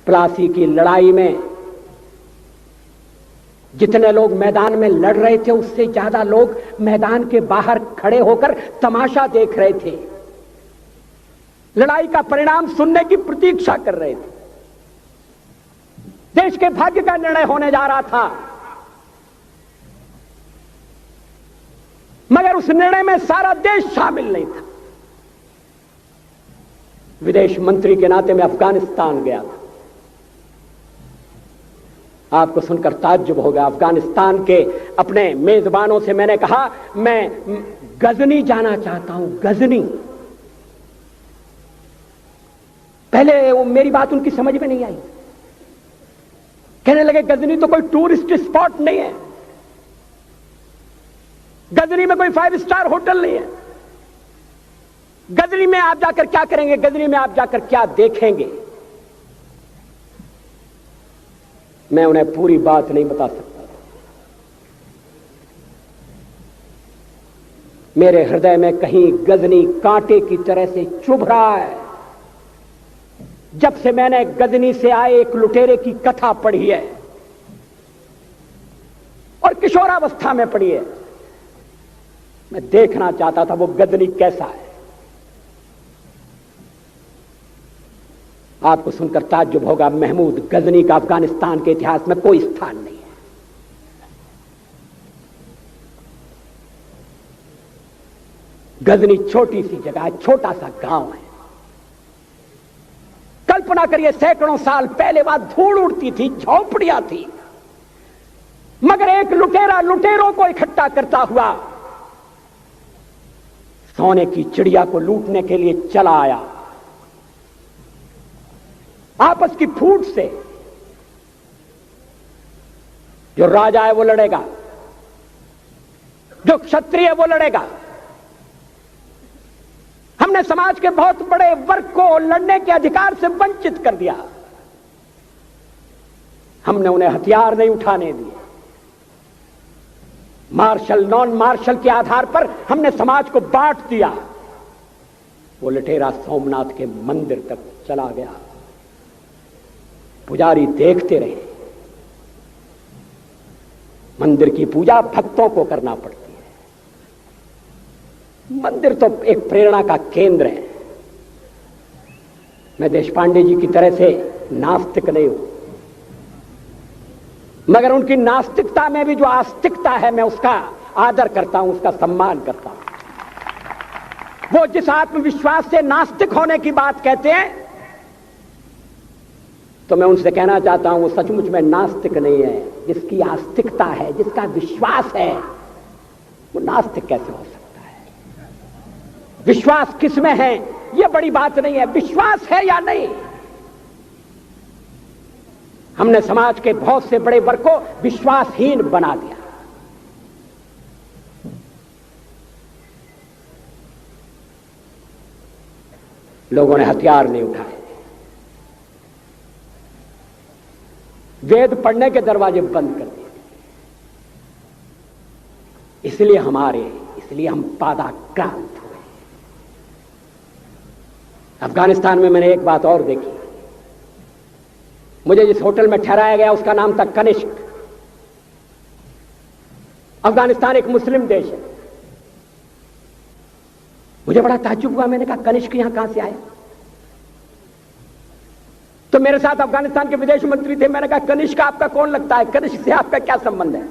प्लासी की लड़ाई में जितने लोग मैदान में लड़ रहे थे उससे ज्यादा लोग मैदान के बाहर खड़े होकर तमाशा देख रहे थे, लड़ाई का परिणाम सुनने की प्रतीक्षा कर रहे थे। देश के भाग्य का निर्णय होने जा रहा था, मगर उस निर्णय में सारा देश शामिल नहीं था। विदेश मंत्री के नाते मैं अफगानिस्तान गया था। आपको सुनकर ताज्जुब होगा, अफगानिस्तान के अपने मेजबानों से मैंने कहा मैं गजनी जाना चाहता हूं, गजनी। पहले वो मेरी बात उनकी समझ में नहीं आई, कहने लगे गजनी तो कोई टूरिस्ट स्पॉट नहीं है, गजनी में कोई 5 स्टार होटल नहीं है, गजनी में आप जाकर क्या करेंगे, गजनी में आप जाकर क्या देखेंगे। मैं उन्हें पूरी बात नहीं बता सकता। मेरे हृदय में कहीं गजनी कांटे की तरह से चुभ रहा है। जब से मैंने गजनी से आए एक लुटेरे की कथा पढ़ी है और किशोरावस्था में पढ़ी है, मैं देखना चाहता था वो गजनी कैसा है। आपको सुनकर ताज्जुब होगा, महमूद गजनी का अफगानिस्तान के इतिहास में कोई स्थान नहीं है। गजनी छोटी सी जगह है, छोटा सा गांव है। कल्पना करिए सैकड़ों साल पहले वहां धूल उड़ती थी, झोंपड़ियां थी, मगर एक लुटेरा लुटेरों को इकट्ठा करता हुआ सोने की चिड़िया को लूटने के लिए चला आया। आपस की फूट से जो राजा है वो लड़ेगा, जो क्षत्रिय है वो लड़ेगा। हमने समाज के बहुत बड़े वर्ग को लड़ने के अधिकार से वंचित कर दिया। हमने उन्हें हथियार नहीं उठाने दिए। मार्शल नॉन मार्शल के आधार पर हमने समाज को बांट दिया। वो लुटेरा सोमनाथ के मंदिर तक चला गया। पुजारी देखते रहे। मंदिर की पूजा भक्तों को करना पड़ती है। मंदिर तो एक प्रेरणा का केंद्र है। मैं देशपांडे जी की तरह से नास्तिक नहीं हूं, मगर उनकी नास्तिकता में भी जो आस्तिकता है मैं उसका आदर करता हूं, उसका सम्मान करता हूं। वो जिस आत्मविश्वास से नास्तिक होने की बात कहते हैं, तो मैं उनसे कहना चाहता हूं वो सचमुच में नास्तिक नहीं है। जिसकी आस्तिकता है, जिसका विश्वास है, वो नास्तिक कैसे हो सकता है? विश्वास किसमें है यह बड़ी बात नहीं है, विश्वास है या नहीं। हमने समाज के बहुत से बड़े वर्ग को विश्वासहीन बना दिया। लोगों ने हथियार नहीं उठाए, वेद पढ़ने के दरवाजे बंद कर दिए। इसलिए हम पादाक्रांत हुए। अफगानिस्तान में मैंने एक बात और देखी। मुझे जिस होटल में ठहराया गया उसका नाम था कनिष्क। अफगानिस्तान एक मुस्लिम देश है। मुझे बड़ा ताज्जुब हुआ। मैंने कहा कनिष्क यहां कहां से आया? तो मेरे साथ अफगानिस्तान के विदेश मंत्री थे। मैंने कहा कनिष्क आपका कौन लगता है, कनिष्क से आपका क्या संबंध है?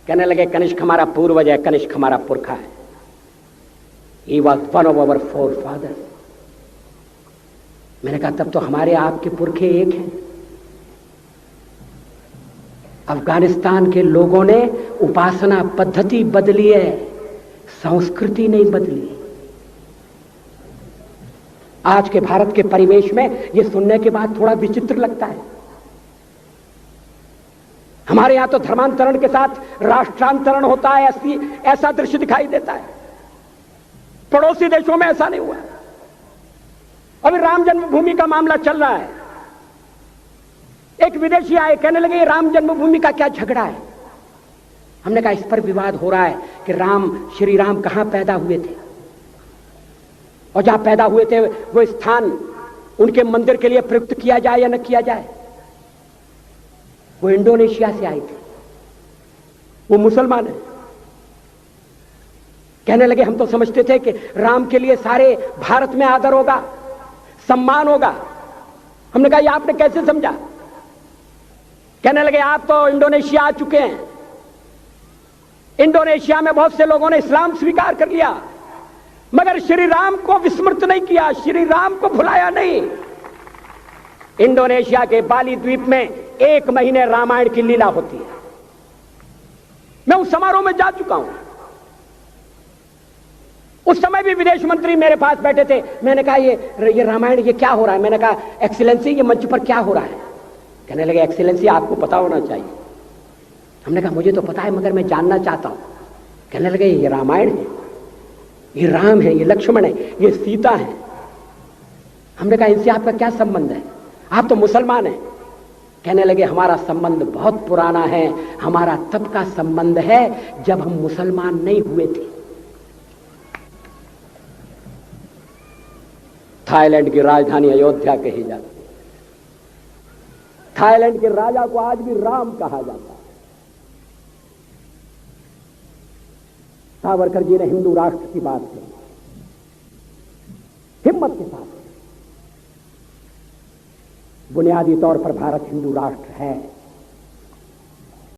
कहने लगे कनिष्क हमारा पूर्वज है, कनिष्क हमारा पुरखा है। He was one of our forefathers। मैंने कहा तब तो हमारे आपके पुरखे एक हैं। अफगानिस्तान के लोगों ने उपासना पद्धति बदली है, संस्कृति नहीं बदली। आज के भारत के परिवेश में यह सुनने के बाद थोड़ा विचित्र लगता है। हमारे यहां तो धर्मांतरण के साथ राष्ट्रांतरण होता है, ऐसा दृश्य दिखाई देता है। पड़ोसी देशों में ऐसा नहीं हुआ। अभी राम जन्मभूमि का मामला चल रहा है। एक विदेशी आए, कहने लगे राम जन्मभूमि का क्या झगड़ा है? हमने कहा इस पर विवाद हो रहा है कि श्री राम कहां पैदा हुए थे, और जहां पैदा हुए थे वो स्थान उनके मंदिर के लिए प्रयुक्त किया जाए या न किया जाए। वो इंडोनेशिया से आई थी, वो मुसलमान है। कहने लगे हम तो समझते थे कि राम के लिए सारे भारत में आदर होगा, सम्मान होगा। हमने कहा ये आपने कैसे समझा? कहने लगे आप तो इंडोनेशिया आ चुके हैं, इंडोनेशिया में बहुत से लोगों ने इस्लाम स्वीकार कर लिया, मगर श्री राम को विस्मृत नहीं किया, श्री राम को भुलाया नहीं। इंडोनेशिया के बाली द्वीप में 1 महीने रामायण की लीला होती है। मैं उस समारोह में जा चुका हूं। उस समय भी विदेश मंत्री मेरे पास बैठे थे। मैंने कहा ये रामायण ये क्या हो रहा है? मैंने कहा एक्सीलेंसी ये मंच पर क्या हो रहा है? कहने लगे एक्सीलेंसी आपको पता होना चाहिए। हमने कहा मुझे तो पता है मगर मैं जानना चाहता हूं। कहने लगे ये रामायण है, ये राम है, ये लक्ष्मण है, ये सीता है। हमने कहा इनसे आपका क्या संबंध है? आप तो मुसलमान हैं। कहने लगे हमारा संबंध बहुत पुराना है, हमारा तब का संबंध है जब हम मुसलमान नहीं हुए थे। थाईलैंड की राजधानी अयोध्या कही जाती है। थाईलैंड के राजा को आज भी राम कहा जाता है। सावरकर जी ने हिंदू राष्ट्र की बात की, हिम्मत के साथ। बुनियादी तौर पर भारत हिंदू राष्ट्र है।